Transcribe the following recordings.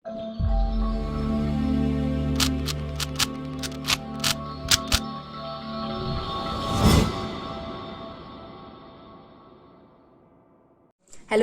Hello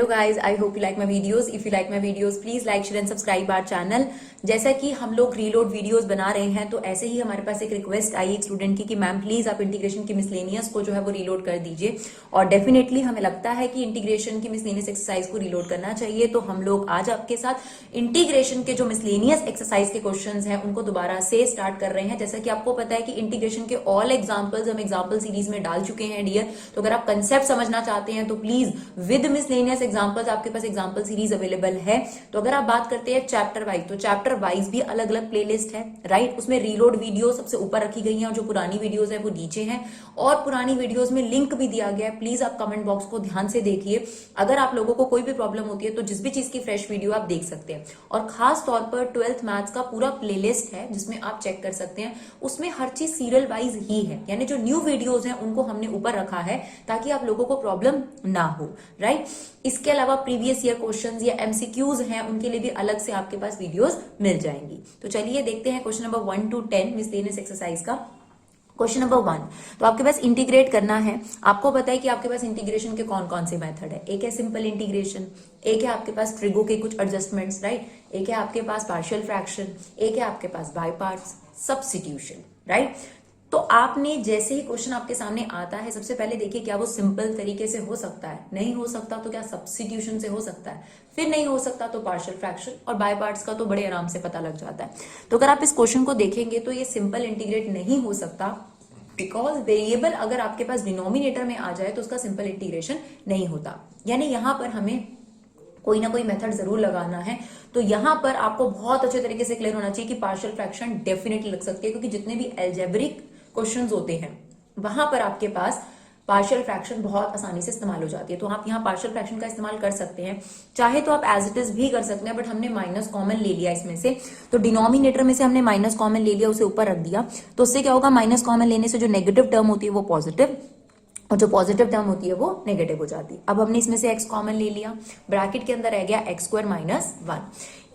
guys, I hope you like my videos. If you like my videos please like share and subscribe our channel. जैसा कि हम लोग reload videos बना रहे हैं, तो ऐसे ही हमारे पास एक रिक्वेस्ट आई एक स्टूडेंट की कि मैम प्लीज आप इंटीग्रेशन की मिसलेनियस को जो है वो रीलोड कर दीजिए। और डेफिनेटली हमें लगता है कि इंटीग्रेशन की मिसलेनियस एक्सरसाइज को रीलोड करना चाहिए। तो हम लोग आज आपके साथ इंटीग्रेशन के जो मिसलेनियस एक्सरसाइज के क्वेश्चन हैं उनको दोबारा से स्टार्ट कर रहे हैं। जैसा कि आपको पता है कि इंटीग्रेशन के ऑल एग्जाम्पल्स हम एग्जाम्पल सीरीज में डाल चुके हैं डियर। तो अगर आप कंसेप्ट समझना चाहते हैं तो प्लीज विद मिसलेनियस एग्जाम्पल्स आपके पास एग्जाम्पल सीरीज अवेलेबल है। तो अगर आप बात करते हैं चैप्टर वाइज, तो चैप्टर वाइज भी अलग अलग प्लेलिस्ट है, राइट। उसमें रीलोड वीडियो सबसे ऊपर रखी गई है और जो पुरानी वीडियोस है वो नीचे हैं। और पुरानी वीडियोस में लिंक भी दिया गया है, प्लीज आप कमेंट बॉक्स को ध्यान से देखिए। अगर आप लोगों को कोई भी प्रॉब्लम होती है तो जिस भी चीज की फ्रेश वीडियो आप देख सकते हैं। और खास तौर पर 12th मैथ्स का पूरा प्लेलिस्ट है जिसमें आप चेक कर सकते हैं। उसमें हर चीज सीरियल वाइज ही है, यानी जो न्यू वीडियोज हैं उनको हमने ऊपर रखा है ताकि आप लोगों को प्रॉब्लम ना हो, राइट। इसके अलावा प्रीवियस ईयर क्वेश्चंस या एमसीक्यूज हैं उनके लिए भी अलग से आपके पास वीडियोस मिल जाएंगी। तो चलिए देखते हैं question number 1 to 10 miscellaneous exercise का। क्वेश्चन नंबर 1, तो आपके पास इंटीग्रेट करना है। आपको पता है कि आपके पास इंटीग्रेशन के कौन कौन से मेथड है। एक है सिंपल इंटीग्रेशन, एक है आपके पास ट्रिगो के कुछ एडजस्टमेंट्स, राइट। एक है आपके पास पार्शियल फ्रैक्शन, एक है आपके पास बाय पार्ट्स, सब्स्टिट्यूशन, राइट। तो आपने जैसे ही क्वेश्चन आपके सामने आता है, सबसे पहले देखिए क्या वो सिंपल तरीके से हो सकता है। नहीं हो सकता तो क्या सब्स्टिट्यूशन से हो सकता है। फिर नहीं हो सकता तो पार्शियल फ्रैक्शन, और बाय पार्ट्स का तो बड़े आराम से पता लग जाता है। तो अगर आप इस क्वेश्चन को देखेंगे तो ये सिंपल इंटीग्रेट नहीं हो सकता, बिकॉज वेरिएबल अगर आपके पास डिनोमिनेटर में आ जाए तो उसका सिंपल इंटीग्रेशन नहीं होता। यानी यहां पर हमें कोई ना कोई मेथड जरूर लगाना है। तो यहां पर आपको बहुत अच्छे तरीके से क्लियर होना चाहिए कि पार्शियल फ्रैक्शन डेफिनेटली लग सकती है, क्योंकि जितने भी एल्जेब्रिक क्वेश्चंस होते हैं वहां पर आपके पास पार्शियल फ्रैक्शन बहुत आसानी से इस्तेमाल हो जाती है। तो आप यहाँ पार्शियल फ्रैक्शन का इस्तेमाल कर सकते हैं। चाहे तो आप एज इट इज भी कर सकते हैं, बट हमने माइनस कॉमन ले लिया इसमें से। तो डिनोमिनेटर में से हमने माइनस कॉमन ले लिया, उसे ऊपर रख दिया। तो उससे क्या होगा, माइनस कॉमन लेने से जो नेगेटिव टर्म होती है वो पॉजिटिव, और जो पॉजिटिव टर्म होती है वो नेगेटिव हो जाती है। अब हमने इसमें से x कॉमन ले लिया, ब्रैकेट के अंदर रह गया x स्क्वायर माइनस 1।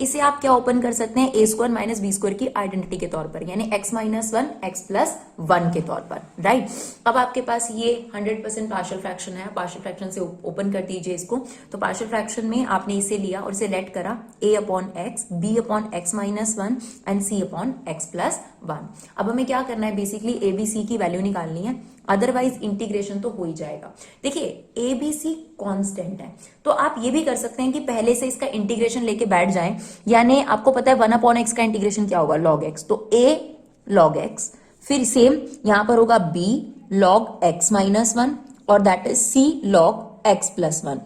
इसे आप क्या ओपन कर सकते हैं, a square minus B square की आइडेंटिटी के तौर पर, यानी x माइनस 1 x प्लस 1 के तौर पर, राइट। अब आपके पास ये 100% पार्शियल फ्रैक्शन है। पार्शियल फ्रैक्शन से ओपन कर दीजिए इसको। तो पार्शियल फ्रैक्शन में आपने इसे लिया और इसे लेट करा a upon x, b upon x minus 1 and c upon x plus 1। अब हमें क्या करना है, बेसिकली a b c की वैल्यू निकालनी है, अदरवाइज इंटीग्रेशन तो हो ही जाएगा। देखिए ए बी सी कॉन्स्टेंट है, तो आप ये भी कर सकते हैं कि पहले से इसका इंटीग्रेशन लेके बैठ जाएं। यानी आपको पता है 1 अपॉन एक्स का इंटीग्रेशन क्या होगा, लॉग एक्स। तो ए लॉग एक्स, फिर सेम यहां पर होगा बी लॉग एक्स माइनस 1, और that is C log X plus 1,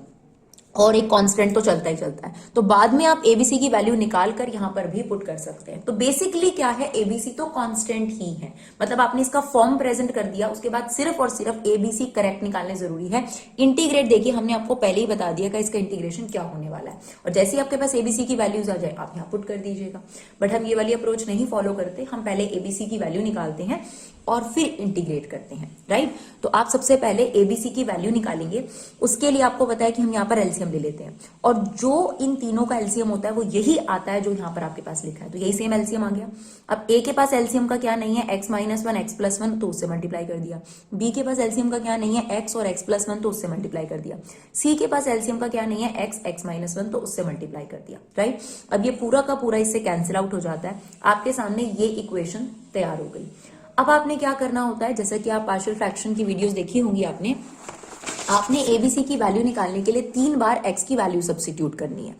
और एक कांस्टेंट तो चलता ही चलता है। तो बाद में आप एबीसी की वैल्यू निकाल कर यहां पर भी पुट कर सकते हैं। तो बेसिकली क्या है, एबीसी तो कांस्टेंट ही है, मतलब आपने इसका फॉर्म प्रेजेंट कर दिया, उसके बाद सिर्फ और सिर्फ एबीसी करेक्ट निकालने जरूरी है। इंटीग्रेट देखिए हमने आपको पहले ही बता दिया कि इसका इंटीग्रेशन क्या होने वाला है, और जैसे ही आपके पास एबीसी की वैल्यूज आ जाए आप यहाँ पुट कर दीजिएगा। बट हम ये वाली अप्रोच नहीं फॉलो करते, हम पहले एबीसी की वैल्यू निकालते हैं और फिर इंटीग्रेट करते हैं, राइट। तो आप सबसे पहले एबीसी की वैल्यू निकालेंगे। उसके लिए आपको पता है कि हम यहाँ पर एलसीएम ले लेते हैं, और जो इन तीनों का एलसीएम होता है वो यही आता है जो यहाँ पर आपके पास लिखा है। तो यही सेम एलसीएम आ गया। अब ए के पास एलसीएम का क्या नहीं है, एक्स माइनस 1 एक्स प्लस 1, तो उससे मल्टीप्लाई कर दिया। बी के पास एलसीएम का क्या नहीं है, एक्स और एक्स प्लस 1, तो उससे मल्टीप्लाई कर दिया। सी के पास एलसीएम का क्या नहीं है, एक्स एक्स माइनस 1, तो उससे मल्टीप्लाई कर दिया, राइट। अब ये पूरा का पूरा इससे कैंसिल आउट हो जाता है। आपके सामने ये इक्वेशन तैयार हो गई। अब आपने क्या करना होता है, जैसा कि आप पार्शियल फ्रैक्शन की वीडियोस देखी होंगी आपने एबीसी की वैल्यू निकालने के लिए 3 बार एक्स की वैल्यू सब्स्टिट्यूट करनी है।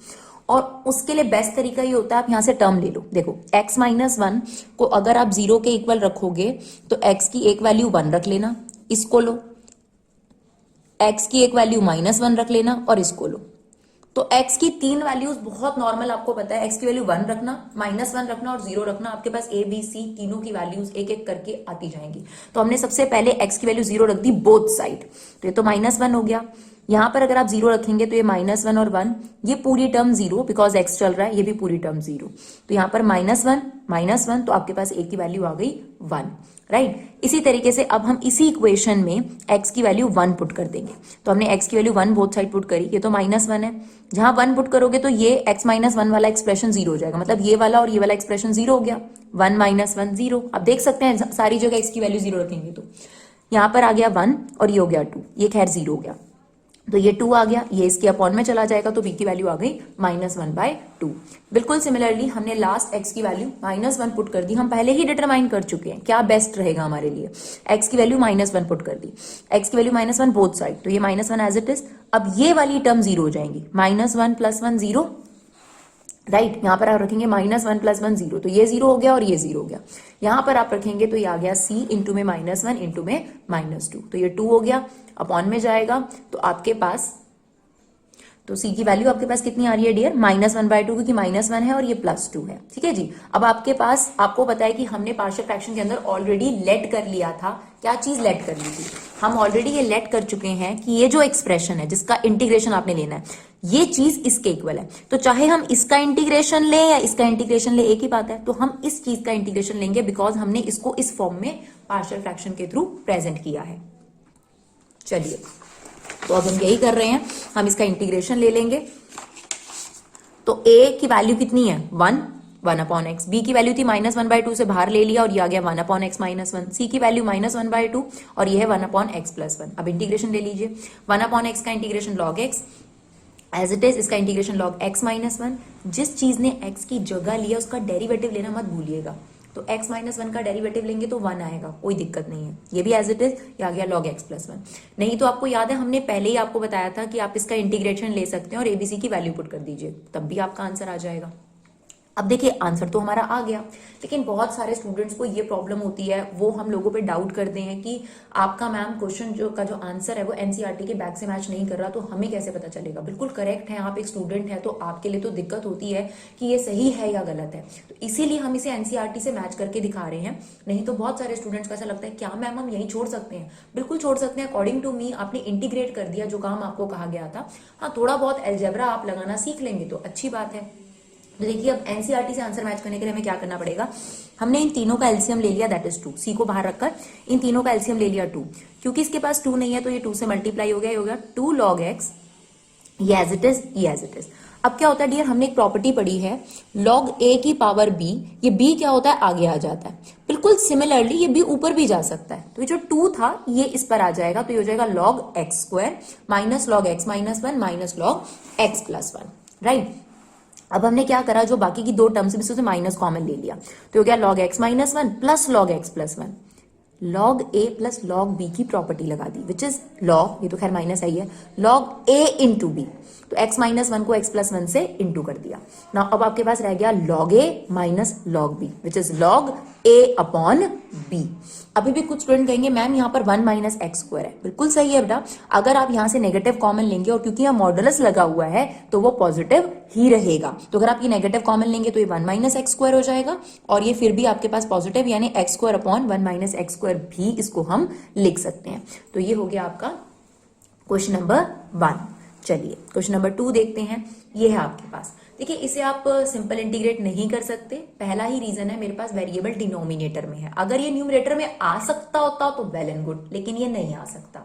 और उसके लिए बेस्ट तरीका ये होता है, आप यहां से टर्म ले लो। देखो x माइनस 1 को अगर आप 0 के इक्वल रखोगे तो x की एक वैल्यू 1 रख लेना, इसको लो। x की एक वैल्यू माइनस 1 रख लेना और इसको लो। तो x की 3 वैल्यूज बहुत नॉर्मल, आपको पता है। x की वैल्यू 1 रखना, माइनस 1 रखना और 0 रखना। आपके पास a b c तीनों की वैल्यूज एक एक करके आती जाएंगी। तो हमने सबसे पहले x की वैल्यू 0 रख दी बोथ साइड, तो ये तो माइनस 1 हो गया। यहाँ पर अगर आप 0 रखेंगे तो ये -1 और 1, ये पूरी टर्म 0 बिकॉज x चल रहा है, ये भी पूरी टर्म 0, तो यहाँ पर -1 तो आपके पास a की वैल्यू आ गई 1, राइट। इसी तरीके से अब हम इसी इक्वेशन में x की वैल्यू 1 पुट कर देंगे, तो हमने x की वैल्यू 1 बोथ साइड पुट करी, ये तो -1 है, जहां 1 पुट करोगे तो ये x -1 वाला एक्सप्रेशन 0 हो जाएगा, मतलब ये वाला और ये वाला एक्सप्रेशन 0 हो गया, 1 -1 0। अब देख सकते हैं सारी जगह x की वैल्यू 0 रखेंगे तो यहाँ पर आ गया 1 और ये हो गया 2, ये खैर 0 हो गया, तो ये 2 आ गया, ये इसके अपॉन में चला जाएगा, तो b की वैल्यू आ गई -1/2। बिल्कुल सिमिलरली हमने लास्ट x की वैल्यू -1 पुट कर दी, हम पहले ही डिटरमाइन कर चुके हैं क्या बेस्ट रहेगा हमारे लिए, x की वैल्यू -1 पुट कर दी, x की वैल्यू -1 बोथ साइड, तो ये -1 एज इट इज। अब ये वाली टर्म 0 हो जाएंगी, -1 + 1 0, राइट। यहाँ पर आप रखेंगे -1 + 1 0, तो ये 0 हो गया और ये 0 हो गया। यहाँ पर आप रखेंगे तो ये आ गया c इंटू में -1 इंटू में -2, तो ये 2 हो गया, अपॉन में जाएगा, तो आपके पास तो c की वैल्यू आपके पास कितनी आ रही है डियर, -1/2, क्योंकि -1 है और ये +2 है, ठीक है जी। अब आपके पास, आपको पता है कि हमने पार्शियल फ्रैक्शन के अंदर ऑलरेडी लेट कर लिया था, क्या चीज लेट कर ली थी, हम ऑलरेडी ये लेट कर चुके हैं कि ये जो एक्सप्रेशन है जिसका इंटीग्रेशन आपने लेना है, ये चीज इसके इक्वल है, तो चाहे हम इसका इंटीग्रेशन लें या इसका इंटीग्रेशन ले, एक ही बात है, तो हम इस चीज का इंटीग्रेशन लेंगे बिकॉज हमने इसको इस फॉर्म में पार्शियल फ्रैक्शन के थ्रू प्रेजेंट किया है। चलिए, तो अब हम यही कर रहे हैं, हम इसका इंटीग्रेशन ले लेंगे, तो a की वैल्यू कितनी है 1/x, b की वैल्यू थी -1/2 से बाहर ले लिया और ये आ गया 1/x -1, c की वैल्यू -1/2 और ये है 1/x + 1। अब इंटीग्रेशन ले लीजिए, 1/x का integration log x as it is, इसका इंटीग्रेशन log x -1, जिस चीज ने x की जगह लिया उसका डेरिवेटिव लेना मत भूलिएगा, तो x -1 का डेरिवेटिव लेंगे तो 1 आएगा, कोई दिक्कत नहीं है, ये भी एज इट इज, ये आ गया log x + 1। नहीं तो आपको याद है हमने पहले ही आपको बताया था कि आप इसका इंटीग्रेशन ले सकते हैं और एबीसी की वैल्यू पुट कर दीजिए, तब भी आपका आंसर आ जाएगा। अब देखिए आंसर तो हमारा आ गया, लेकिन बहुत सारे स्टूडेंट्स को ये प्रॉब्लम होती है, वो हम लोगों पे डाउट करते हैं कि आपका मैम क्वेश्चन जो आंसर है वो एनसीईआरटी के बैक से मैच नहीं कर रहा, तो हमें कैसे पता चलेगा। बिल्कुल करेक्ट है, आप एक स्टूडेंट है तो आपके लिए तो दिक्कत होती है कि ये सही है या गलत है, तो इसीलिए हम इसे एनसीईआरटी से मैच करके दिखा रहे हैं। नहीं तो बहुत सारे स्टूडेंट्स को ऐसा लगता है क्या मैम हम यही छोड़ सकते हैं, बिल्कुल छोड़ सकते हैं। अकॉर्डिंग टू मी आपने इंटीग्रेट कर दिया जो काम आपको कहा गया था, हाँ थोड़ा बहुत अलजेब्रा आप लगाना सीख लेंगे तो अच्छी बात है। तो देखिए अब एनसीईआरटी से आंसर मैच करने के लिए हमें क्या करना पड़ेगा, हमने इन तीनों का एलसीएम ले लिया, दैट इज 2, सी को बाहर रखकर इन तीनों का एलसीएम ले लिया 2, क्योंकि इसके पास 2 नहीं है तो ये 2 से मल्टीप्लाई हो गया 2 log x, ये एज इट इज, ये एज इट इज। अब क्या होता है डियर, हमने एक प्रॉपर्टी पढ़ी है log a की पावर b, ये b क्या होता है आगे आ जाता है, बिल्कुल सिमिलरली ये b ऊपर भी जा सकता है, तो ये जो 2 था ये इस पर आ जाएगा, तो ये हो जाएगा log x² minus log x -1 minus log x + 1, right. अब हमने क्या करा, जो बाकी की 2 टर्म्स में से माइनस कॉमन ले लिया, तो हो गया log x -1 plus log x + 1, log a plus log b की प्रॉपर्टी लगा दी, विच इज log, ये तो खैर माइनस आई है, log a इंटू b, तो x -1 को x + 1 से इंटू कर दिया ना। अब आपके पास रह गया log a minus log b, which is log a upon b। अभी भी कुछ स्टूडेंट कहेंगे मैम यहाँ पर 1 - x² है, बिल्कुल सही है बेटा, अगर आप यहाँ से नेगेटिव कॉमन लेंगे और क्योंकि यहाँ मॉडुलस लगा हुआ है तो वो पॉजिटिव ही रहेगा, तो अगर आप ये नेगेटिव कॉमन लेंगे तो ये 1 - x² हो जाएगा और ये फिर भी आपके पास पॉजिटिव यानी x² अपॉन 1 - x² भी इसको हम लिख सकते हैं। तो ये हो गया आपका क्वेश्चन नंबर 1। चलिए क्वेश्चन नंबर 2 देखते हैं, ये है आपके पास। देखिए इसे आप सिंपल इंटीग्रेट नहीं कर सकते, पहला ही रीजन है मेरे पास वेरिएबल डिनोमिनेटर में है, अगर ये न्यूमरेटर में आ सकता होता तो वेल एंड गुड, लेकिन ये नहीं आ सकता।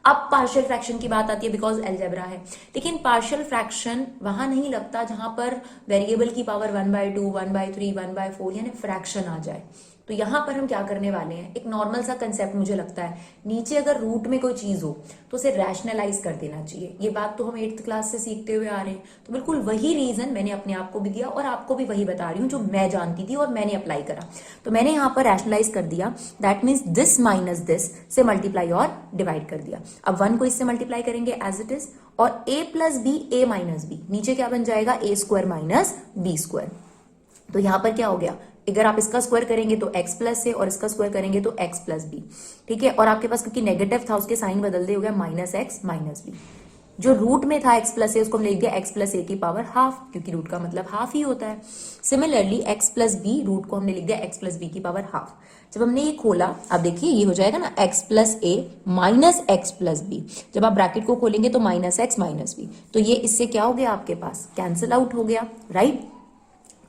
अब पार्शियल फ्रैक्शन की बात आती है बिकॉज अलजेब्रा है, लेकिन पार्शियल फ्रैक्शन वहां नहीं लगता जहां पर वेरिएबल की पावर 1/2, 1/3, 1/4 यानी फ्रैक्शन आ जाए। तो यहां पर हम क्या करने वाले हैं, एक नॉर्मल सा कंसेप्ट मुझे लगता है, नीचे अगर रूट में कोई चीज हो तो उसे रैशनलाइज कर देना चाहिए। ये बात तो हम 8th क्लास से सीखते हुए आ रहे हैं, तो बिल्कुल वही रीजन मैंने अपने आप को भी दिया और आपको भी वही बता रही हूँ जो मैं जानती थी और मैंने अप्लाई करा। तो मैंने यहाँ पर रैशनलाइज कर दिया, that means this minus this से मल्टीप्लाई और डिवाइड कर दिया। अब 1 को इससे मल्टीप्लाई करेंगे एज इट इज, और a + b a - b, नीचे क्या बन जाएगा a² माइनस b²। तो यहां पर क्या हो गया, अगर आप इसका स्क्वायर करेंगे तो x प्लस है और इसका स्क्वायर करेंगे तो x + b, ठीक है। और आपके पास क्योंकि नेगेटिव था उसके साइन बदल दे, हो गया -x - b। जो रूट में था x प्लस ए उसको हमने लिख दिया x प्लस ए की पावर हाफ, क्योंकि रूट का मतलब हाफ ही होता है। Similarly x plus B, root को हमने लिख दिया x प्लस बी की पावर हाफ। जब हमने ये खोला, अब देखिए ये हो जाएगा ना x प्लस ए माइनस एक्स प्लस बी। जब आप ब्रैकेट को खोलेंगे तो माइनस एक्स माइनस बी, तो ये इससे क्या हो गया आपके पास, कैंसिल आउट हो गया, राइट।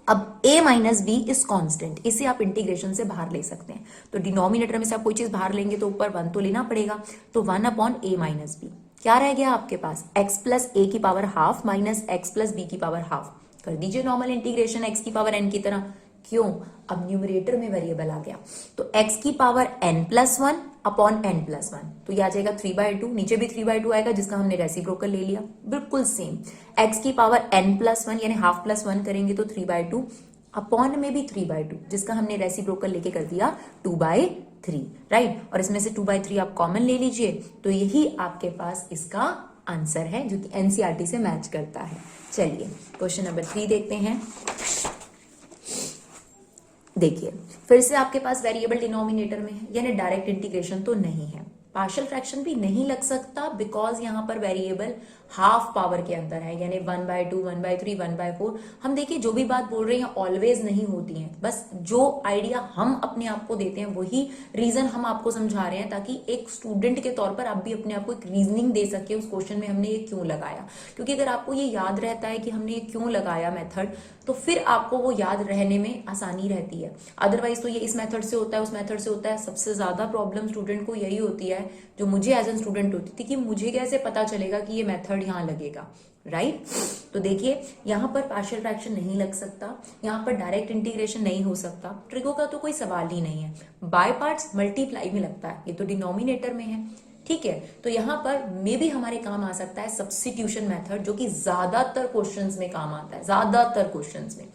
अब a minus B is constant, इसे आप इंटीग्रेशन से बाहर ले सकते हैं। तो डिनोमिनेटर में से आप कोई चीज बाहर लेंगे तो ऊपर 1 तो लेना पड़ेगा, तो 1 अपॉन a माइनस बी। क्या रह गया आपके पास, x प्लस ए की power half minus X plus B की पावर हाफ। कर दीजिए नॉर्मल इंटीग्रेशन x की पावर n की तरह। क्यों, अब न्यूमरेटर में वेरिएबल आ गया, तो x की power n plus one upon n plus one, तो ये आ जाएगा 3/2, नीचे भी 3/2 आएगा जिसका हमने रेसिप्रोकल ले लिया, बिल्कुल सेम। x की पावर n प्लस वन यानी हाफ प्लस वन करेंगे तो 3/2, अपॉन में भी 3/2 जिसका हमने रेसिप्रोकल लेके कर दिया 2/3, राइट। और इसमें से 2/3 आप कॉमन ले लीजिए, तो यही आपके पास इसका आंसर है जो कि एनसीईआरटी से मैच करता है। चलिए क्वेश्चन नंबर 3 देखते हैं। देखिए फिर से आपके पास वेरिएबल डिनोमिनेटर में है, यानी डायरेक्ट इंटीग्रेशन तो नहीं है, पार्शियल फ्रैक्शन भी नहीं लग सकता, बिकॉज यहां पर वेरिएबल हाफ पावर के अंदर है, यानी 1/2, 1/3, 1/4। हम देखिए जो भी बात बोल रहे हैं ऑलवेज नहीं होती है, बस जो आइडिया हम अपने आप को देते हैं वही रीजन हम आपको समझा रहे हैं, ताकि एक स्टूडेंट के तौर पर आप भी अपने आप को एक रीजनिंग दे सके उस क्वेश्चन में हमने ये क्यों लगाया। क्योंकि अगर आपको ये याद रहता है कि हमने ये क्यों लगाया मेथड, तो फिर आपको वो याद रहने में आसानी रहती है। अदरवाइज तो ये इस मेथड से होता है, उस मेथड से होता है। सबसे ज्यादा प्रॉब्लम स्टूडेंट को यही होती है, जो मुझे एज एन स्टूडेंट होती थी, कि मुझे कैसे पता चलेगा कि ये मेथड यहाँ लगेगा, राइट। तो देखिए यहाँ पर पार्शियल फ्रैक्शन नहीं लग सकता, यहाँ पर डायरेक्ट इंटीग्रेशन नहीं हो सकता, ट्रिगो का तो कोई सवाल ही नहीं है। बाय पार्ट्स मल्टीप्लाई में लगता है, ये तो डिनोमिनेटर में है, ठीक है। तो यहाँ पर मे भी हमारे काम आ सकता है सब्स्टिट्यूशन मेथड, जो कि ज्यादातर क्वेश्चंस में काम आता है, ज्यादातर क्वेश्चंस में।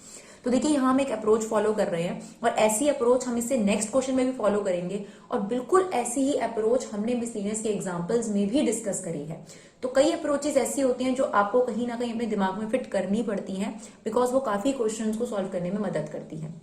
तो देखिए यहाँ हम एक अप्रोच फॉलो कर रहे हैं, और ऐसी अप्रोच हम इसे नेक्स्ट क्वेश्चन में भी फॉलो करेंगे, और बिल्कुल ऐसी ही अप्रोच हमने मिसलिनियस के एग्जांपल्स में भी डिस्कस करी है। तो कई अप्रोचेस ऐसी होती हैं जो आपको कहीं ना कहीं अपने दिमाग में फिट करनी पड़ती हैं, बिकॉज वो काफी क्वेश्चंस को सॉल्व करने में मदद करती हैं।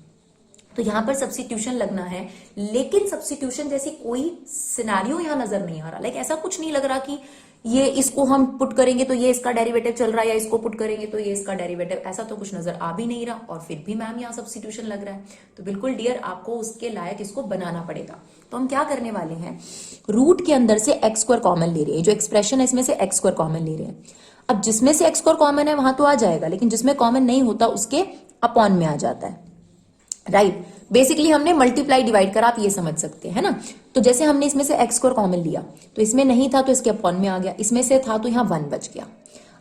तो यहाँ पर सब्स्टिट्यूशन लगना है, लेकिन सब्स्टिट्यूशन जैसी कोई सिनेरियो यहाँ नजर नहीं आ रहा। लाइक ऐसा कुछ नहीं लग रहा कि ये इसको हम पुट करेंगे तो ये इसका डेरिवेटिव चल रहा है, या इसको पुट करेंगे तो ये इसका डेरिवेटिव, ऐसा तो कुछ नजर आ भी नहीं रहा, और फिर भी मैम यहाँ सब्स्टिट्यूशन लग रहा है। तो बिल्कुल डियर आपको उसके लायक इसको बनाना पड़ेगा। तो हम क्या करने वाले हैं, रूट के अंदर से एक्स स्क्वायर कॉमन ले रहे हैं, जो एक्सप्रेशन है इसमें से एक्स स्क्वायर कॉमन ले रहे हैं। अब जिसमें से एक्स स्क्वायर कॉमन है वहां तो आ जाएगा, लेकिन जिसमें कॉमन नहीं होता उसके अपॉन में आ जाता है, राइट। बेसिकली हमने मल्टीप्लाई डिवाइड करा, आप ये समझ सकते हैं, है ना। तो जैसे हमने इसमें से एक्स स्क्वायर कॉमन लिया, तो इसमें नहीं था तो इसके अपॉन में आ गया, इसमें से था तो यहाँ 1 बच गया।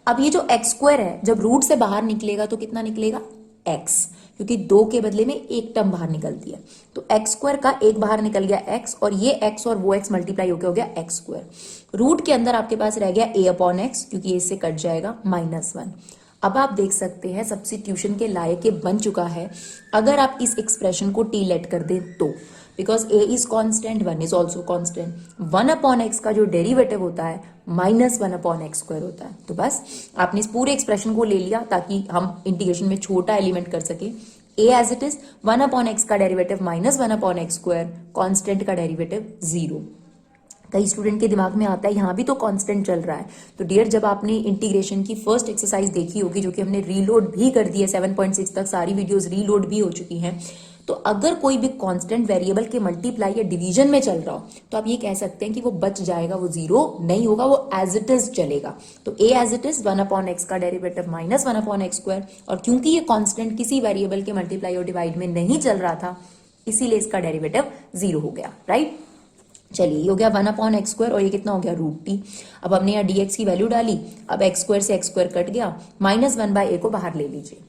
अब ये जो एक्स स्क्वायर है जब रूट से बाहर निकलेगा तो कितना निकलेगा, एक्स, क्योंकि 2 के बदले में एक टर्म बाहर निकलती है, तो एक्स स्क्वायर का एक बाहर निकल गया एक्स, और ये एक्स और वो एक्स मल्टीप्लाई होकर हो गया एक्स स्क्वायर। रूट के अंदर आपके पास रह गया a अपॉन एक्स, क्योंकि इससे कट जाएगा -1। अब आप देख सकते हैं सब्स्टिट्यूशन के लायक ये बन चुका है, अगर आप इस एक्सप्रेशन को टी लेट कर दें तो, because a is constant, 1 is also constant. 1 upon X का जो डेरिवेटिव होता है -1 अपॉन एक्स स्क्वायर होता है। तो बस आपने इस पूरे एक्सप्रेशन को ले लिया ताकि हम इंटीग्रेशन में छोटा एलिमेंट कर सके। a as it is 1 upon X का derivative -1 upon X square, constant का डेरिवेटिव 0। कई स्टूडेंट के दिमाग में आता है यहाँ भी तो कांस्टेंट चल रहा है। तो डियर जब आपने इंटीग्रेशन की फर्स्ट एक्सरसाइज देखी होगी, जो कि हमने रीलोड भी कर दी है, 7.6 तक सारी वीडियोस रीलोड भी हो चुकी हैं, तो अगर कोई भी कांस्टेंट वेरिएबल के मल्टीप्लाई या डिवीजन में चल रहा हो तो आप ये कह सकते हैं कि वो बच जाएगा, वो 0 नहीं होगा, वो एज इट इज चलेगा। तो a as it is 1 upon X का डेरिवेटिव -1 अपॉन एक्स स्क्वायर, और क्योंकि ये कांस्टेंट किसी वेरिएबल के मल्टीप्लाई और डिवाइड में नहीं चल रहा था, इसीलिए इसका डेरिवेटिव 0 हो गया, राइट। चलिए ये हो गया 1 अपॉन एक्स स्क्वायर, और ये कितना हो गया √t। अब हमने यहाँ dx की वैल्यू डाली, अब एक्स स्क्वायर से एक्स स्क्वायर कट गया, -1/a को बाहर ले लीजिए,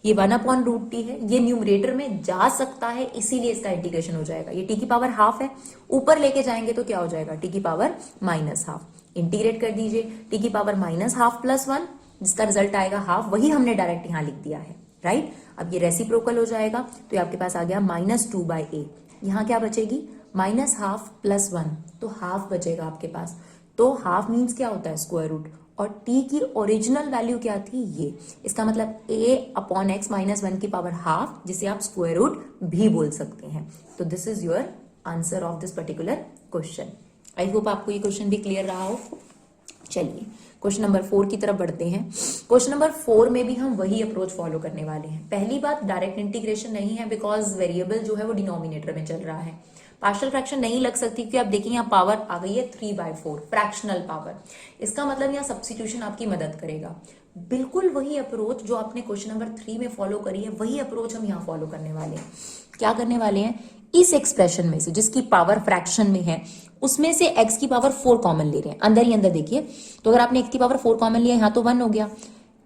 ये 1 अपॉन √t है, ये न्यूमरेटर में जा सकता है, इसीलिए इसका इंटीग्रेशन हो जाएगा। ये t की पावर हाफ है, ऊपर लेके जाएंगे तो क्या हो जाएगा, t की पावर -1/2। इंटीग्रेट कर दीजिए, t की पावर -1/2 + 1, जिसका रिजल्ट आएगा हाफ, वही हमने डायरेक्ट यहाँ लिख दिया है, राइट। अब ये रेसिप्रोकल हो जाएगा, तो ये आपके पास आ गया -2/a। यहाँ क्या बचेगी, -1/2 + 1, तो हाफ बचेगा आपके पास। तो हाफ मीन्स क्या होता है, स्क्वायर रूट, और t की ओरिजिनल वैल्यू क्या थी, ये। इसका मतलब a अपॉन एक्स -1 की पावर हाफ, जिसे आप स्क्वायर रूट भी बोल सकते हैं। तो this is your answer of this particular question. I hope आपको ये क्वेश्चन भी क्लियर रहा हो। चलिए क्वेश्चन नंबर 4 की तरफ बढ़ते हैं। क्वेश्चन नंबर 4 में भी हम वही अप्रोच फॉलो करने वाले हैं। पहली बात, डायरेक्ट इंटीग्रेशन नहीं है बिकॉज वेरिएबल जो है वो डिनोमिनेटर में चल रहा है। पार्शियल फ्रैक्शन नहीं लग सकती क्योंकि आप देखिए यहाँ पावर आ गई है 3/4 फ्रैक्शनल पावर। इसका मतलब यहाँ सब्स्टिट्यूशन आपकी मदद करेगा। बिल्कुल वही अप्रोच जो आपने क्वेश्चन नंबर 3 में फॉलो करी है, वही अप्रोच हम यहाँ फॉलो करने वाले हैं। क्या करने वाले हैं, इस एक्सप्रेशन में से जिसकी पावर फ्रैक्शन में है उसमें से x की पावर 4 कॉमन ले रहे हैं, अंदर ही अंदर देखिए। तो अगर आपने x की पावर 4 कॉमन लिया, यहाँ तो 1 हो गया,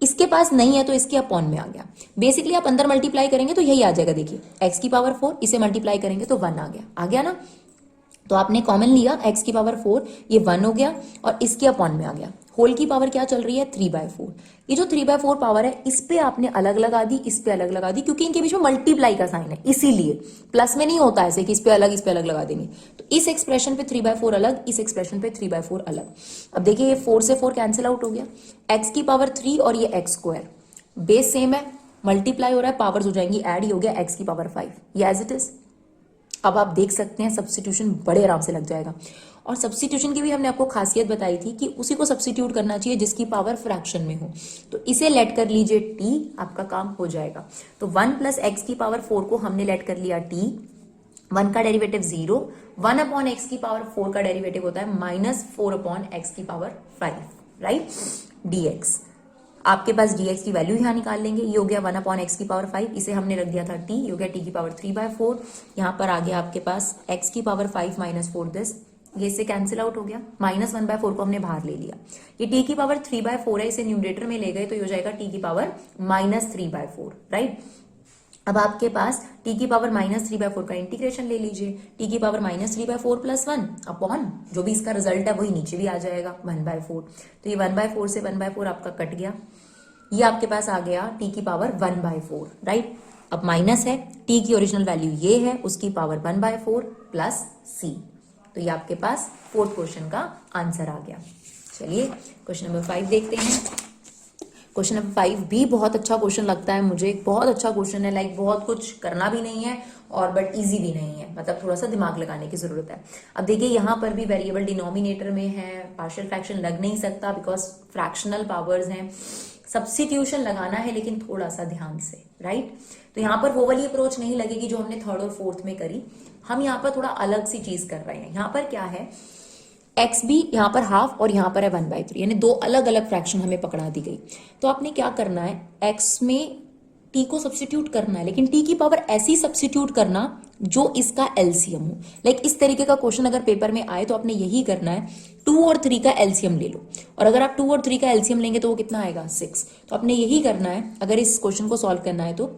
इसके पास नहीं है तो इसके अपॉन में आ गया। बेसिकली आप अंदर मल्टीप्लाई करेंगे तो यही आ जाएगा, देखिए x की पावर 4 इसे मल्टीप्लाई करेंगे तो 1 आ गया ना। तो आपने कॉमन लिया x की पावर 4, ये 1 हो गया और इसके अपॉन में आ गया। होल की पावर क्या चल रही है 3/4। ये जो 3/4 पावर है इस पे आपने अलग लगा दी, इस पे अलग लगा दी, क्योंकि इनके बीच में मल्टीप्लाई का साइन है, इसीलिए प्लस में नहीं होता ऐसे कि इस पे अलग लगा देंगे। तो इस एक्सप्रेशन पे 3/4 अलग, इस एक्सप्रेशन पे 3/4 अलग। अब देखिए ये 4 से 4 कैंसिल आउट हो गया, x की पावर 3 और ये x², बेस सेम है, मल्टीप्लाई हो रहा है, पावर्स हो जाएंगी ऐड, ही हो गया x की पावर 5, ये एज इट इज। अब आप देख सकते हैं सब्स्टिट्यूशन बड़े आराम से लग जाएगा। और सब्स्टिट्यूशन की भी हमने आपको खासियत बताई थी कि उसी को सब्स्टिट्यूट करना चाहिए जिसकी पावर फ्रैक्शन में हो। तो इसे लेट कर लीजिए t, आपका काम हो जाएगा। तो 1 + x की पावर 4 को हमने लेट कर लिया t, 1 का डेरिवेटिव 0, 1/x की पावर 4 का डेरिवेटिव होता है -4/x की पावर 5, राइट, dx। आपके पास dx की वैल्यू यहां निकाल लेंगे, ये हो गया 1/x की पावर 5, इसे हमने रख दिया था t, ये हो गया t की पावर 3/4। यहाँ पर आ गया आपके पास x की पावर 5 - 4 दिस, ये इससे कैंसिल आउट हो गया, -1/4 को हमने बाहर ले लिया। ये t की पावर 3/4 है, इसे न्यूमरेटर में ले गए तो ये हो जाएगा t की पावर -3/4, राइट। अब आपके पास t की पावर -3/4 का इंटीग्रेशन ले लीजिए, t की पावर -3/4 + 1 अपॉन जो भी इसका रिजल्ट है वही नीचे भी आ जाएगा 1/4। तो ये 1/4 से 1/4 आपका कट गया, ये आपके पास आ गया t की पावर 1/4, राइट। अब माइनस है, t की ओरिजिनल वैल्यू ये है, उसकी पावर 1/4 प्लस c। तो ये आपके पास 4th क्वेश्चन का आंसर आ गया। चलिए क्वेश्चन नंबर 5 देखते हैं। क्वेश्चन नंबर 5 भी बहुत अच्छा क्वेश्चन लगता है मुझे, बहुत अच्छा क्वेश्चन है, लाइक बहुत कुछ करना भी नहीं है और बट इजी भी नहीं है, मतलब थोड़ा सा दिमाग लगाने की जरूरत है। अब देखिए यहाँ पर भी वेरिएबल डिनोमिनेटर में है, पार्शियल फ्रैक्शन लग नहीं सकता बिकॉज फ्रैक्शनल पावर्स हैं, सब्स्टिट्यूशन लगाना है लेकिन थोड़ा सा ध्यान से, राइट। तो यहाँ पर वो वाली अप्रोच नहीं लगेगी जो हमने 3rd और 4th में करी, हम यहाँ पर थोड़ा अलग सी चीज कर रहे हैं। यहाँ पर क्या है, एक्स भी यहाँ पर हाफ और यहाँ पर है 1/3, यानी दो अलग अलग फ्रैक्शन हमें पकड़ा दी गई। तो आपने क्या करना है, एक्स में टी को सब्स्टिट्यूट करना है, लेकिन टी की पावर ऐसी सब्स्टिट्यूट करना जो इसका एलसीएम हो। लाइक इस तरीके का क्वेश्चन अगर पेपर में आए तो आपने यही करना है, 2 और 3 का एलसीएम ले लो, और अगर आप 2 और 3 का एलसीएम लेंगे तो वो कितना आएगा 6। तो आपने यही करना है अगर इस क्वेश्चन को सॉल्व करना है तो।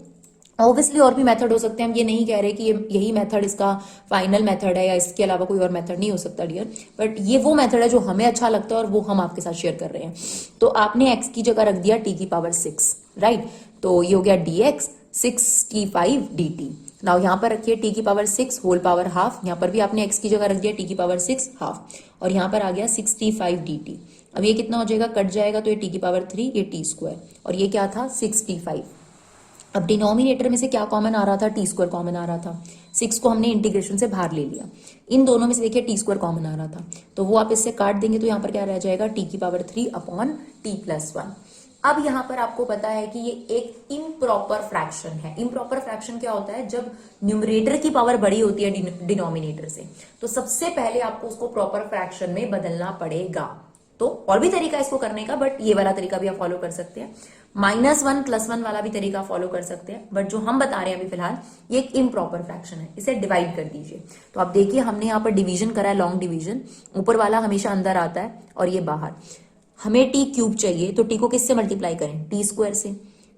ऑब्वियसली और भी मेथड हो सकते हैं, हम ये नहीं कह रहे कि यही मेथड इसका फाइनल मेथड है या इसके अलावा कोई और मेथड नहीं हो सकता डियर, बट ये वो मेथड है जो हमें अच्छा लगता है और वो हम आपके साथ शेयर कर रहे हैं। तो आपने x की जगह रख दिया t की पावर 6, राइट। तो ये हो गया dx 65 dt। नाउ यहाँ पर रखिए t की पावर 6 होल पावर हाफ, यहाँ पर भी आपने x की जगह रख दिया t की पावर 6 हाफ, और यहाँ पर आ गया 65 dt। अब ये कितना हो जाएगा, कट जाएगा, तो ये t की पावर 3, ये t², और ये क्या था 65। अब डिनोमिनेटर में से क्या कॉमन आ रहा था, t² कॉमन आ रहा था, 6 को हमने इंटीग्रेशन से बाहर ले लिया, इन दोनों में से देखिए t² कॉमन आ रहा था, तो वो आप इससे काट देंगे तो यहाँ पर क्या रह जाएगा t की पावर 3 अपॉन t + 1। अब यहाँ पर आपको पता है कि ये एक इम्प्रॉपर फ्रैक्शन है। इम्प्रॉपर फ्रैक्शन क्या होता है, जब न्यूमरेटर की पावर बड़ी होती है डिनोमिनेटर से, तो सबसे पहले आपको उसको प्रॉपर फ्रैक्शन में बदलना पड़ेगा। तो और भी तरीका है इसको करने का, बट ये वाला तरीका भी आप फॉलो कर सकते हैं, -1 + 1 वाला भी तरीका फॉलो कर सकते हैं, बट जो हम बता रहे हैं अभी फिलहाल ये एक इम्प्रॉपर फ्रैक्शन है, इसे डिवाइड कर दीजिए। तो आप देखिए हमने यहाँ पर डिवीजन करा है, लॉन्ग डिवीजन, ऊपर वाला हमेशा अंदर आता है और ये बाहर। हमें t³ चाहिए तो t को किससे मल्टीप्लाई करें, t² से,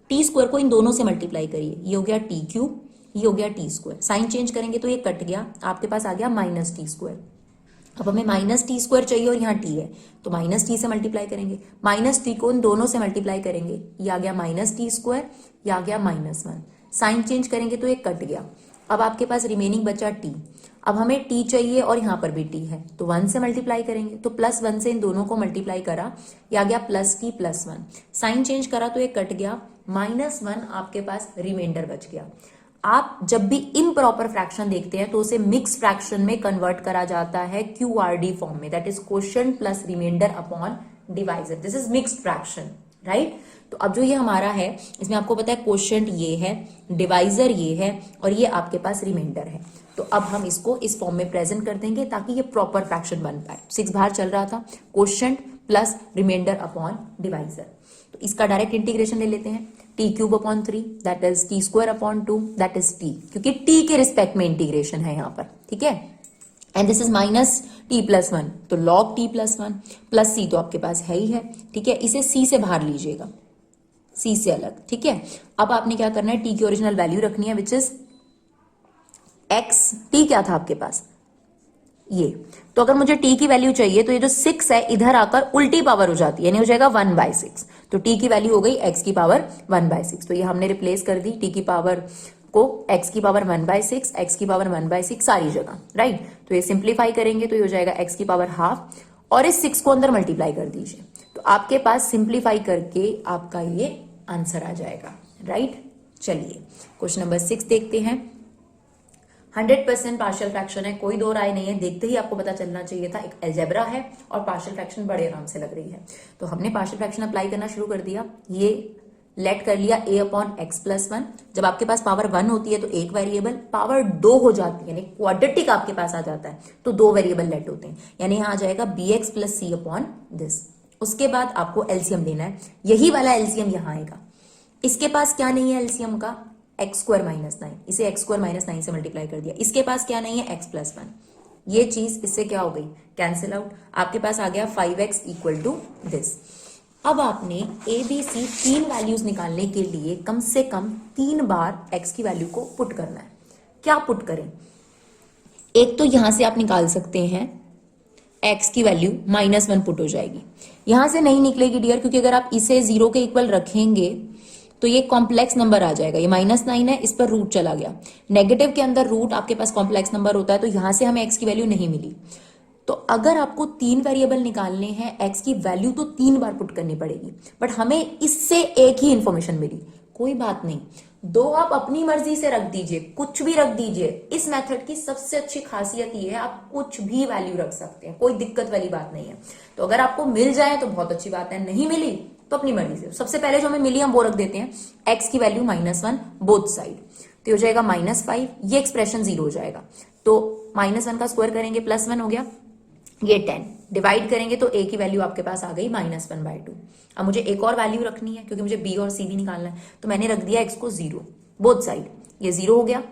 t² को इन दोनों से मल्टीप्लाई करिए, ये हो गया t³, ये हो गया t², साइन चेंज करेंगे तो ये कट गया, आपके पास आ गया -t²। अब हमें -t² चाहिए और यहाँ t है, तो -t से मल्टीप्लाई करेंगे, -t को इन दोनों से मल्टीप्लाई करेंगे, ये आ गया -t², ये आ गया -1, साइन चेंज करेंगे तो ये कट गया। अब आपके पास रिमेनिंग बचा t। अब हमें t चाहिए और यहाँ पर भी t है, तो 1 से मल्टीप्लाई करेंगे, तो +1 से इन दोनों को मल्टीप्लाई करा, ये आ गया +t + 1, साइन चेंज करा तो ये कट गया, -1 आपके पास रिमाइंडर बच गया। आप जब भी इम्प्रॉपर फ्रैक्शन देखते हैं तो उसे मिक्स फ्रैक्शन में कन्वर्ट करा जाता है QRD फॉर्म में, that is quotient plus remainder upon divisor, this is mixed fraction, right. तो अब जो ये हमारा है इसमें आपको पता है क्वोशिएंट ये है, डिवाइजर ये है और ये आपके पास रिमाइंडर है। तो अब हम इसको इस फॉर्म में प्रेजेंट कर देंगे ताकि ये प्रॉपर फ्रैक्शन बन पाए। 6 बाहर चल रहा था, quotient plus remainder upon divisor. तो इसका डायरेक्ट इंटीग्रेशन ले लेते हैं, T cube upon 3 that is T square upon 2 that is T, क्योंकि टी के रिस्पेक्ट में इंटीग्रेशन है यहाँ पर, ठीक है। And this is minus T plus 1, तो log T plus 1 plus C तो आपके पास है ही है, ठीक है। इसे सी से बाहर लीजिएगा, सी से अलग, ठीक है। अब आपने क्या करना है, टी की ओरिजिनल वैल्यू रखनी है विच इज एक्स, टी क्या था आपके पास ये, तो अगर मुझे टी की वैल्यू चाहिए तो ये जो 6 है इधर आकर उल्टी पावर हो जाती है, यानी हो जाएगा 1/6। तो टी की वैल्यू हो गई एक्स की पावर 1/6, तो ये हमने रिप्लेस कर दी टी की पावर को एक्स की पावर 1/6, एक्स की पावर 1/6 सारी जगह, राइट। तो ये सिंप्लीफाई करेंगे तो ये हो जाएगा एक्स की पावर हाफ और इस 6 को अंदर मल्टीप्लाई कर दीजिए, तो आपके पास सिंप्लीफाई करके आपका ये आंसर आ जाएगा, राइट। चलिए क्वेश्चन नंबर 6 देखते हैं। 100% पार्शियल फ्रैक्शन है, कोई दो राय नहीं है, देखते ही आपको पता चलना चाहिए था, एक अलजेब्रा है और पार्शियल फ्रैक्शन बड़े आराम से लग रही है। तो हमने पार्शियल फ्रैक्शन अप्लाई करना शुरू कर दिया, ये लेट कर लिया a अपॉन एक्स प्लस 1। जब आपके पास पावर 1 होती है तो एक वेरिएबल, पावर 2 हो जाती है यानी क्वाड्रेटिक आपके पास आ जाता है तो 2 वेरिएबल लेट होते हैं, यानी यहाँ आ जाएगा bx plus C upon this. उसके बाद आपको एलसीएम लेना है, यही वाला एलसीएम यहाँ आएगा। इसके पास क्या नहीं है एलसीएम का, एक्स स्क्वायर माइनस 9, इसे एक्स स्क्वायर माइनस 9 से मल्टीप्लाई कर दिया। इसके पास क्या नहीं है, एक्स प्लस 1, ये चीज इससे क्या हो गई, कैंसिल आउट। आपके पास आ गया 5x इक्वल टू दिस। अब आपने ए बी सी 3 वैल्यूज निकालने के लिए कम से कम 3 बार x की वैल्यू को पुट करना है। क्या पुट करें, एक तो यहां से आप निकाल सकते हैं x की वैल्यू -1 पुट हो जाएगी, यहां से नहीं निकलेगी डियर, क्योंकि अगर आप इसे 0 के इक्वल रखेंगे तो ये कॉम्प्लेक्स नंबर आ जाएगा, ये -9 है, इस पर रूट चला गया, नेगेटिव के अंदर रूट आपके पास कॉम्प्लेक्स नंबर होता है, तो यहां से हमें x की वैल्यू नहीं मिली। तो अगर आपको 3 वेरिएबल निकालने हैं, x की वैल्यू तो 3 बार पुट करनी पड़ेगी, बट हमें इससे एक ही इंफॉर्मेशन मिली, कोई बात नहीं, 2 आप अपनी मर्जी से रख दीजिए, कुछ भी रख दीजिए। इस मेथड की सबसे अच्छी खासियत ये है आप कुछ भी वैल्यू रख सकते हैं, कोई दिक्कत वाली बात नहीं है। तो अगर आपको मिल जाए तो बहुत अच्छी बात है, नहीं मिली तो अपनी मर्जी से। सबसे पहले जो हमें मिली हम वो रख देते हैं, x की वैल्यू -1 बोथ साइड, तो हो जाएगा -5, ये एक्सप्रेशन 0 हो जाएगा। तो -1 का स्क्वायर करेंगे +1 हो गया, ये 10 डिवाइड करेंगे तो a की वैल्यू आपके पास आ गई -1/2। अब मुझे एक और वैल्यू रखनी है क्योंकि मुझे b और c भी निकालना है, तो मैंने रख दिया x को 0 बोथ साइड, ये 0 हो गया,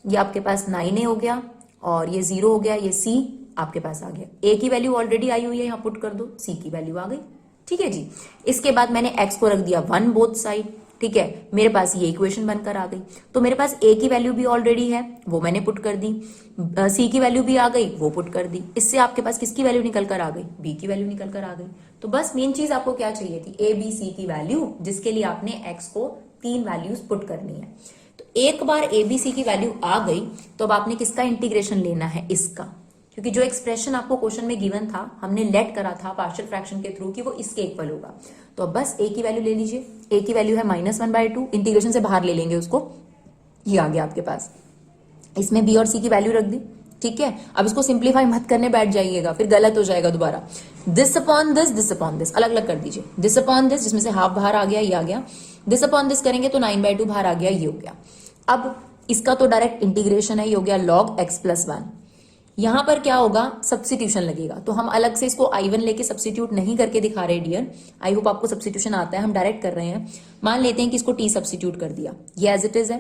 ये आपके पास 9a हो गया और ये 0 हो गया, ये c आपके पास आ गया। a की वैल्यू ऑलरेडी आई हुई है, यहाँ पुट कर दो, c की वैल्यू आ गई, ठीक है जी। इसके बाद मैंने x को रख दिया 1 बोथ साइड, ठीक है, मेरे पास ये इक्वेशन बनकर आ गई। तो मेरे पास a की वैल्यू भी ऑलरेडी है, वो मैंने पुट कर दी, c की वैल्यू भी आ गई, वो पुट कर दी। इससे आपके पास किसकी वैल्यू निकल कर आ गई, b की वैल्यू निकल कर आ गई। तो बस मेन चीज आपको क्या चाहिए थी, a b c की वैल्यू, जिसके लिए आपने x को 3 वैल्यूज पुट करनी है। तो एक बार a b c की वैल्यू आ गई तो अब आपने किसका इंटीग्रेशन लेना है, इसका, क्योंकि जो एक्सप्रेशन आपको क्वेश्चन में गिवन था, हमने लेट करा था पार्शियल फ्रैक्शन के थ्रू कि वो इसके इक्वल होगा। तो अब बस a की वैल्यू ले लीजिए, a की वैल्यू है -1/2, इंटीग्रेशन से बाहर ले लेंगे उसको, ये आ गया आपके पास। इसमें b और c की वैल्यू रख दी, ठीक है। अब इसको सिंप्लीफाई मत करने बैठ जाइएगा, फिर गलत हो जाएगा दोबारा। दिस अपॉन दिस अलग अलग कर दीजिए, दिस अपॉन दिस जिसमें से हाफ बाहर आ गया, ये आ गया, दिस अपॉन दिस करेंगे तो 9/2 बाहर आ गया, ये हो गया। अब इसका तो डायरेक्ट इंटीग्रेशन है, ये हो गया log x + 1। यहां पर क्या होगा, सब्स्टिट्यूशन लगेगा, तो हम अलग से इसको I1 लेके सब्स्टिट्यूट नहीं करके दिखा रहे डियर, आई होप आपको सब्स्टिट्यूशन आता है, हम डायरेक्ट कर रहे हैं। मान लेते हैं कि इसको t सब्स्टिट्यूट कर दिया, ये एज इट इज है,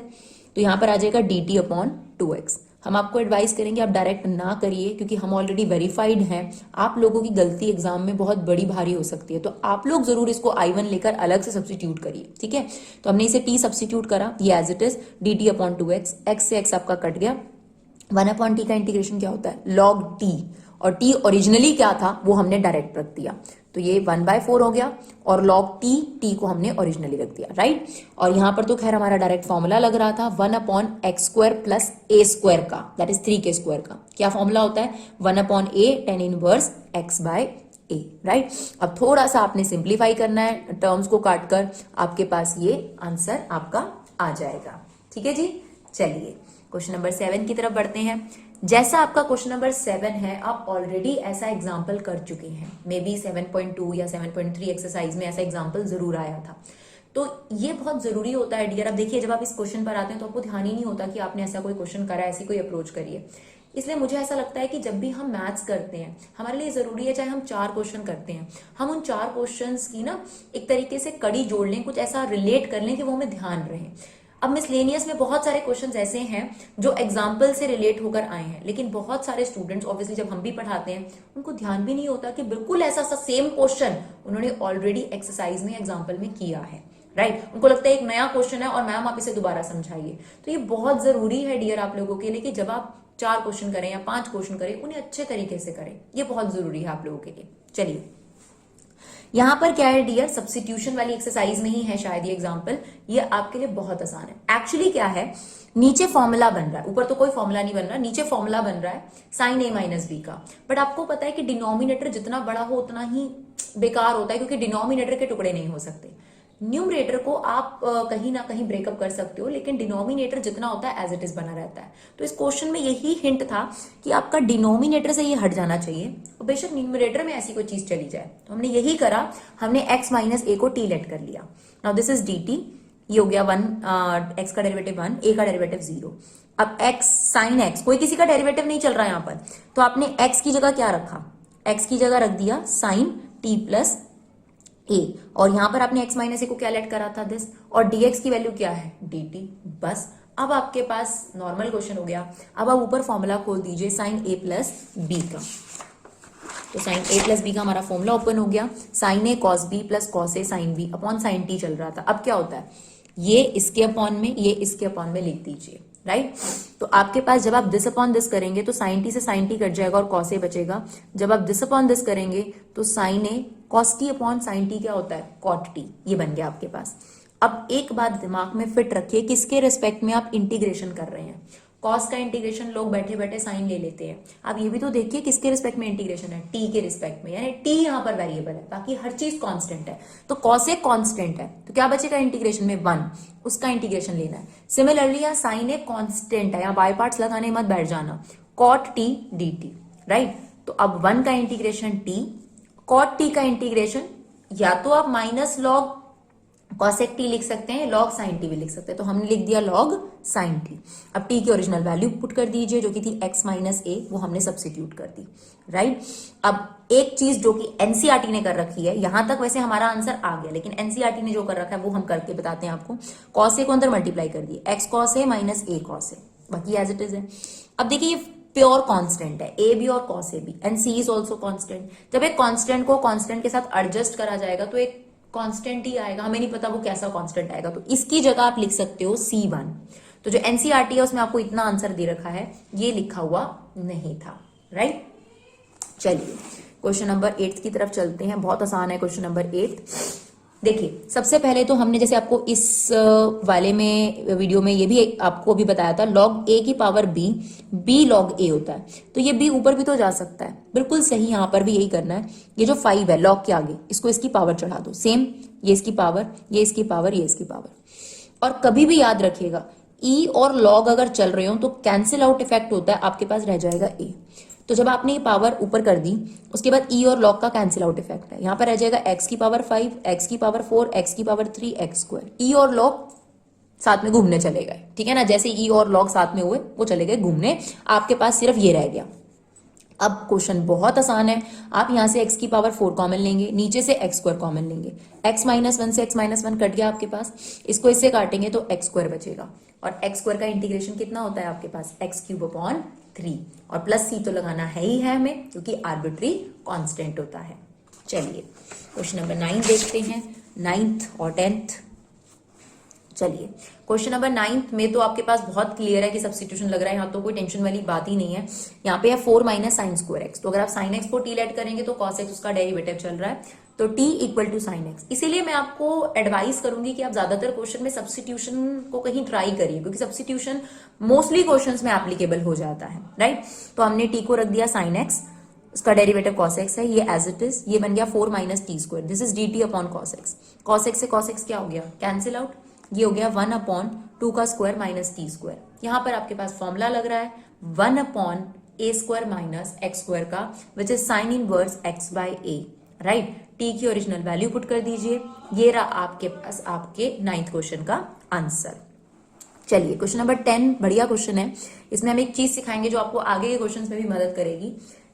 तो यहां पर आ जाएगा dt अपॉन 2x। हम आपको एडवाइस करेंगे आप डायरेक्ट ना करिए, क्योंकि हम ऑलरेडी वेरीफाइड हैं, आप लोगों की गलती एग्जाम में बहुत बड़ी भारी हो सकती है, तो आप लोग जरूर इसको I1 लेकर अलग से सब्स्टिट्यूट करिए, ठीक है। तो हमने इसे t सब्स्टिट्यूट करा, ये as it is dt upon 2x, x से x आपका कट गया, 1/t का इंटीग्रेशन क्या होता है, log t, और t ओरिजिनली क्या था वो हमने डायरेक्ट रख दिया, तो ये 1/4 हो गया, और log t को हमने ओरिजिनली रख दिया, राइट। और यहां पर तो खैर हमारा डायरेक्ट फॉर्मूला लग रहा था 1/x² + a² का, दैट इज 3k² का। क्या फॉर्मूला होता है, 1/a tan inverse x/a, right. अब थोड़ा सा आपने सिंप्लीफाई करना है, टर्म्स को काटकर आपके पास ये आंसर आपका आ जाएगा, ठीक है जी। चलिए क्वेश्चन नंबर 7 की तरफ बढ़ते हैं। जैसा आपका क्वेश्चन नंबर 7 है, आप ऑलरेडी ऐसा एग्जाम्पल कर चुके हैं, मे बी 7.2 या 7.3 एक्सरसाइज में ऐसा एग्जाम्पल जरूर आया था। तो ये बहुत जरूरी होता है डियर। अब देखिए, जब आप इस क्वेश्चन पर आते हैं तो आपको ध्यान ही नहीं होता कि आपने ऐसा कोई क्वेश्चन करा, ऐसी कोई अप्रोच करिए। इसलिए मुझे ऐसा लगता है कि जब भी हम मैथ्स करते हैं, हमारे लिए जरूरी है, चाहे हम 4 क्वेश्चन करते हैं, हम उन 4 क्वेश्चंस की ना एक तरीके से कड़ी जोड़ लें, कुछ ऐसा रिलेट कर लें कि वो हमें ध्यान रहे। अब मिसलेनियस में बहुत सारे क्वेश्चंस ऐसे हैं जो एग्जाम्पल से रिलेट होकर आए हैं, लेकिन बहुत सारे स्टूडेंट्स ऑब्वियसली जब हम भी पढ़ाते हैं उनको ध्यान भी नहीं होता कि बिल्कुल ऐसा सा सेम क्वेश्चन उन्होंने ऑलरेडी एक्सरसाइज में एग्जाम्पल में किया है, राइट। उनको लगता है एक नया क्वेश्चन है और मैम आप इसे दोबारा समझाइए। तो ये बहुत जरूरी है डियर आप लोगों के लिए कि जब आप 4 क्वेश्चन करें या 5 क्वेश्चन करें, उन्हें अच्छे तरीके से करें। ये बहुत जरूरी है आप लोगों के लिए। चलिए, यहां पर क्या है डियर, सब्स्टिट्यूशन वाली एक्सरसाइज में ही है शायद ये एग्जांपल। ये आपके लिए बहुत आसान है। एक्चुअली क्या है, नीचे फॉर्मूला बन रहा है, ऊपर तो कोई फॉर्मूला नहीं बन रहा, नीचे फॉर्मूला बन रहा है साइन ए माइनस बी का। बट आपको पता है कि डिनोमिनेटर जितना बड़ा हो उतना ही बेकार होता है, क्योंकि डिनोमिनेटर के टुकड़े नहीं हो सकते। न्यूमरेटर को आप कहीं ना कहीं ब्रेकअप कर सकते हो, लेकिन डिनोमिनेटर जितना होता है एज इट इज बना रहता है। तो इस क्वेश्चन में यही हिंट था कि आपका डिनोमिनेटर से ये हट जाना चाहिए और बेशक न्यूमरेटर में ऐसी कोई चीज चली जाए। तो हमने यही करा, हमने x माइनस ए को t लेट कर लिया। नाउ दिस इज dt, ये हो गया 1, x का डेरिवेटिव 1, a का डेरिवेटिव 0। अब x साइन x, कोई किसी का डेरिवेटिव नहीं चल रहा है यहाँ पर, तो आपने x की जगह क्या रखा, x की जगह रख दिया साइन t प्लस a, और यहां पर आपने x माइनस ए को क्या लेट करा था दिस, और dx की वैल्यू क्या है dt। बस अब आपके पास नॉर्मल क्वेश्चन हो गया। अब आप ऊपर फॉर्मूला खोल दीजिए साइन a प्लस बी का। तो साइन a प्लस बी का हमारा फॉर्मूला ओपन हो गया। Sine a cos b plus cos a sine b upon sine t चल रहा था। अब क्या होता है, ये इसके अपॉन में, ये इसके अपॉन में लिख दीजिए, राइट। तो आपके पास जब आप दिस अपॉन दिस करेंगे तो साइन टी से साइन टी कट जाएगा और कॉस ए बचेगा। जब आप दिस अपॉन दिस करेंगे तो sine A cos T upon sine T क्या होता है, कॉट टी। ये बन गया आपके पास। अब एक बात दिमाग में फिट रखिए, किसके रिस्पेक्ट में आप इंटीग्रेशन कर रहे हैं। कॉस का इंटीग्रेशन लोग बैठे बैठे साइन ले लेते हैं। आप ये भी तो देखिए किसके रिस्पेक्ट में इंटीग्रेशन है, टी के रिस्पेक्ट में, यानी टी यहाँ पर वेरिएबल है, बाकी हर चीज कांस्टेंट है। तो कॉस एक कांस्टेंट है, तो क्या बचेगा इंटीग्रेशन में 1, उसका इंटीग्रेशन लेना है। सिमिलरली यहाँ साइन एक कांस्टेंट है, यहाँ बाय पार्ट्स लगाने मत बैठ जाना, cot T D T, right. तो अब 1 का इंटीग्रेशन टी, कॉट टी का इंटीग्रेशन या तो आप माइनस लॉग कॉसेक टी लिख सकते हैं, लॉग साइन टी भी लिख सकते हैं। तो हमने लिख दिया लॉग साइन टी। अब टी की ओरिजिनल वैल्यू पुट कर दीजिए जो कि थी x माइनस ए, वो हमने सब्स्टिट्यूट कर दी, राइट। अब एक चीज जो कि एनसीईआरटी ने कर रखी है, यहां तक वैसे हमारा आंसर आ गया, लेकिन एनसीईआरटी ने जो कर रखा है वो हम करके बताते हैं आपको। कॉस ए को अंदर मल्टीप्लाई कर दिए, x cos A minus A cos A, बाकी एज इट इज है। अब देखिए ये प्योर कांस्टेंट है, ए बी और cos A B, and C is also constant. जब एक कांस्टेंट को कांस्टेंट के साथ एडजस्ट करा जाएगा तो एक कांस्टेंट ही आएगा, हमें नहीं पता वो कैसा कांस्टेंट आएगा। तो इसकी जगह आप लिख सकते हो C1। तो जो एनसीईआरटी है उसमें आपको इतना आंसर दे रखा है, ये लिखा हुआ नहीं था, राइट। चलिए क्वेश्चन नंबर 8 की तरफ चलते हैं। बहुत आसान है क्वेश्चन नंबर 8। देखिए सबसे पहले तो हमने जैसे आपको इस वाले में वीडियो में ये भी आपको भी बताया था, लॉग ए की पावर बी, बी लॉग ए होता है। तो ये बी ऊपर भी तो जा सकता है, बिल्कुल सही, यहां पर भी यही करना है। ये जो 5 है लॉग के आगे, इसको इसकी पावर चढ़ा दो, सेम ये इसकी पावर, ये इसकी पावर, ये इसकी पावर। और कभी भी याद रखिएगा ई और लॉग अगर चल रहे हो तो कैंसिल आउट इफेक्ट होता है, आपके पास रह जाएगा ए। तो जब आपने ये पावर ऊपर कर दी, उसके बाद ई और लॉग का कैंसिल आउट इफेक्ट है, यहां पर रह जाएगा x की पावर 5, x की पावर 4, x की पावर 3, x स्क्वायर। ई और लॉग साथ में घूमने चले गए, ठीक है ना, जैसे ई और लॉग साथ में हुए वो चले गए घूमने, आपके पास सिर्फ ये रह गया। अब क्वेश्चन बहुत आसान है, आप यहां से x की पावर 4 कॉमन लेंगे, नीचे से x स्क्वायर कॉमन लेंगे, x माइनस 1 से x माइनस 1 कट गया आपके पास, इसको इससे काटेंगे तो x स्क्वायर बचेगा। और x स्क्वायर का इंटीग्रेशन कितना होता है आपके पास, x क्यूब अपॉन 3, और प्लस c तो लगाना है ही है हमें, क्योंकि आर्बिट्री कांस्टेंट होता है। चलिए क्वेश्चन नंबर 9 देखते हैं, 9th और 10th। चलिए क्वेश्चन नंबर 9 में तो आपके पास बहुत क्लियर है कि सब्स्टिट्यूशन लग रहा है, यहाँ तो कोई टेंशन वाली बात ही नहीं है। यहाँ पे है 4 माइनस साइन स्क्वायर एक्स, तो अगर आप साइन एक्स को टी लेट करेंगे तो कॉस एक्स उसका डेरिवेटिव चल रहा है, तो T equal to sine X. इसीलिए मैं आपको एडवाइस करूंगी कि आप ज्यादातर क्वेश्चन में सब्स्टिट्यूशन को कहीं ट्राई करिए, क्योंकि सब्स्टिट्यूशन मोस्टली क्वेश्चन में एप्लीकेबल हो जाता है, राइट। तो हमने टी को रख दिया साइन एक्स, उसका डेरिवेटिव cos x है, ये एज इट इज, ये बन गया 4 minus T square, this is dt upon cos x। cos x से cos x क्या हो गया, कैंसिल आउट, ये हो गया 1 अपॉन 2 का स्क्वायर माइनस टी स्क्वायर। यहां पर आपके पास फॉर्मूला लग रहा है 1/a² माइनस x स्क्वायर का, which is sine inverse x by a, right. T की ओरिजिनल वैल्यू पुट कर दीजिए। ये रहा आपके पास आपके 9th क्वेश्चन का आंसर। चलिए क्वेश्चन नंबर 10 बढ़िया क्वेश्चन है। इसमें हम एक चीज सिखाएंगे जो आपको आगे के क्वेश्चंस में भी मदद करेगी।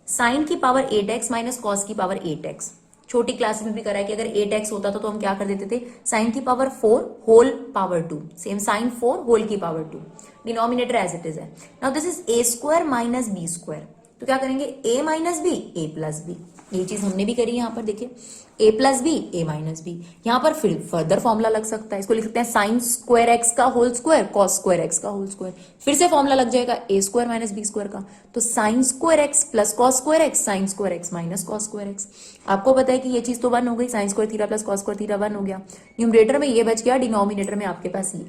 साइन की पावर 8x माइनस कॉस की पावर 8x। छोटी क्लास में भी करा है कि अगर 8x होता तो हम क्या कर देते थे, साइन की power 4 whole power 2, same sine 4 whole की power 2, denominator as it is है। Now this is a square minus b square, तो क्या करेंगे a minus B a plus B. ये चीज हमने भी करी यहां पर, देखिए a plus B a minus B. यहां पर फिर फर्दर फॉर्मूला लग सकता है, इसको लिख सकते हैं साइन स्क्वायर एक्स का whole square cos square X का होल स्क्वायर। फिर से फॉर्मूला लग जाएगा a square minus B square का, तो sine square X plus cos square X, sine square X minus cos square X. आपको पता है कि ये चीज तो 1 हो गई, sign square theta plus cos square theta 1 हो गया। न्यूमरेटर में ये बच गया, डिनोमिनेटर में आपके पास ये।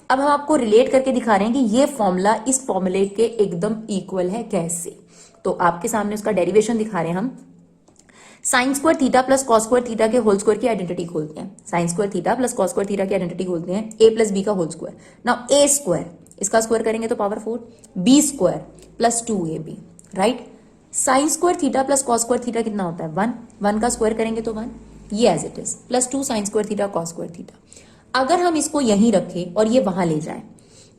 अब हम आपको रिलेट करके दिखा रहे हैं कि ये फॉर्मूला इस फॉर्मूले के एकदम इक्वल है। कैसे, तो आपके सामने उसका डेरिवेशन दिखा रहे हैं हम। Sine square theta plus cos square theta के होल स्क्वायर की आइडेंटिटी खोलते हैं। Sine square theta plus cos square theta की आइडेंटिटी खोलते हैं, a प्लस बी का whole square. Now a square, इसका स्क्वायर करेंगे तो power 4, b square plus 2ab, right. Sine square theta plus cos square theta कितना होता है 1, 1 का स्क्वायर करेंगे तो 1, ये as it is, plus 2 sine square theta cos square theta. अगर हम इसको यहीं रखें और ये वहां ले जाएं,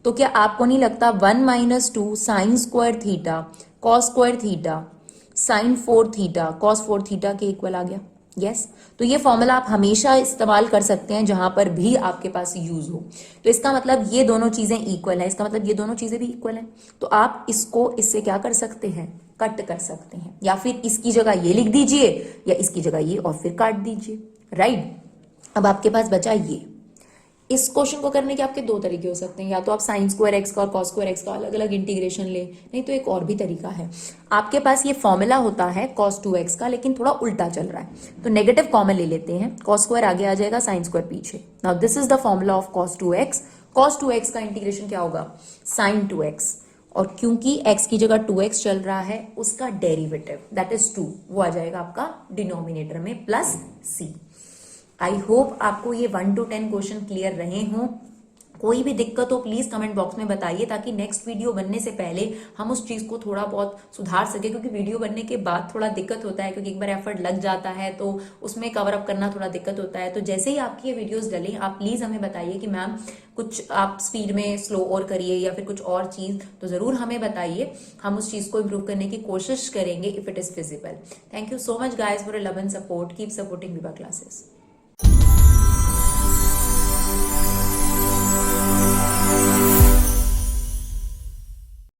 तो क्या आपको नहीं लगता 1 minus 2 sine square theta cos square theta sine 4 theta cos 4 theta के इक्वल आ गया? यस। तो ये फॉर्मूला आप हमेशा इस्तेमाल कर सकते हैं जहां पर भी आपके पास यूज हो। तो इसका मतलब ये दोनों चीजें इक्वल है, इसका मतलब ये दोनों चीजें भी इक्वल हैं। तो आप इसको इससे क्या कर सकते हैं, कट कर सकते हैं, या फिर इसकी जगह ये लिख दीजिए या इसकी जगह ये और फिर काट दीजिए, राइट। अब आपके पास बचा ये। इस क्वेश्चन को करने के आपके दो तरीके हो सकते हैं, या तो आप साइन स्क्वायर एक्स का और कॉस स्क्वायर एक्स का अलग अलग इंटीग्रेशन ले, नहीं तो एक और भी तरीका है। आपके पास ये फॉर्मूला होता है cos 2x का, लेकिन थोड़ा उल्टा चल रहा है, तो नेगेटिव कॉमन ले लेते हैं, cos स्क्वायर आगे आ जाएगा, साइन स्क्वायर पीछे। Now this is the formula of cos 2x। cos 2x का इंटीग्रेशन क्या होगा, साइन 2x, और क्योंकि x की जगह 2x चल रहा है, उसका डेरिवेटिव दैट इज 2, वो आ जाएगा आपका डिनोमिनेटर में प्लस c। आई होप आपको ये 1 to 10 क्वेश्चन क्लियर रहे हों। कोई भी दिक्कत हो प्लीज कमेंट बॉक्स में बताइए, ताकि नेक्स्ट वीडियो बनने से पहले हम उस चीज को थोड़ा बहुत सुधार सके, क्योंकि वीडियो बनने के बाद थोड़ा दिक्कत होता है, क्योंकि एक बार एफर्ट लग जाता है तो उसमें कवर अप करना थोड़ा दिक्कत होता है। तो जैसे ही आपकी ये वीडियोस डलें, आप प्लीज हमें बताइए कि मैम कुछ आप स्पीड में स्लो और करिए या फिर कुछ और चीज, तो जरूर हमें बताइए, हम उस चीज को इम्प्रूव करने की कोशिश करेंगे if it is feasible. Thank you so much guys for love and support, keep supporting Vibha classes.